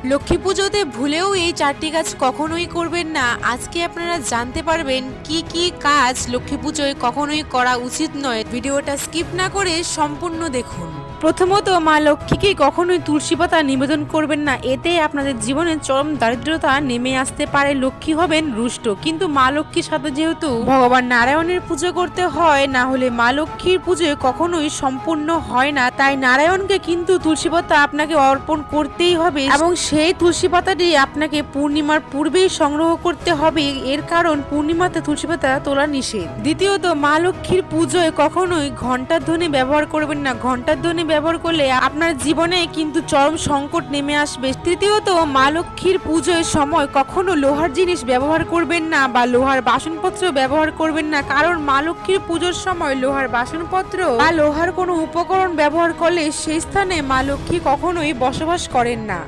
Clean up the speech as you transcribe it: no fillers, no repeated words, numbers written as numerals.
লক্ষ্মী পুজোতে ভুলেও এই 4টি কাজ কখনোই করবেন না। আজকে আপনারা জানতে পারবেন কি কি কাজ লক্ষ্মী পুজোয় কখনোই করা উচিত নয়। ভিডিওটা স্কিপ না করে সম্পূর্ণ দেখুন। প্রথমত, মা লক্ষ্মীকে কখনোই তুলসী পাতা নিবেদন করবেন না, এতে আপনাদের জীবনে চরম দারিদ্রতা নেমে আসতে পারে, লক্ষ্মী হবেন রুষ্ট। কিন্তু মা লক্ষ্মীর সাথে যেহেতু ভগবান নারায়ণের পুজো করতে হয়, না হলে মা লক্ষ্মীর পুজো কখনোই সম্পূর্ণ হয় না, তাই নারায়ণকে কিন্তু তুলসী পাতা আপনাকে অর্পণ করতেই হবে এবং সেই তুলসী পাতাটি আপনাকে পূর্ণিমার পূর্বেই সংগ্রহ করতে হবে। এর কারণ পূর্ণিমাতে তুলসী পাতা তোলা নিষেধ। দ্বিতীয়ত, মা লক্ষ্মীর পুজোয় কখনোই ঘণ্টার ধ্বনি ব্যবহার করবেন না। ঘণ্টার ধ্বনি ব্যবহার করলে আপনার জীবনে কিন্তু চরম সংকট নেমে আসবে। তৃতীয়ত, মা লক্ষ্মীর পুজোর সময় কখনো লোহার জিনিস ব্যবহার করবেন না বা লোহার বাসনপত্র ব্যবহার করবেন না, কারণ মা লক্ষ্মীর পুজোর সময় লোহার বাসনপত্র বা লোহার কোনো উপকরণ ব্যবহার করলে সেই স্থানে মা লক্ষ্মী কখনোই বসবাস করেন না।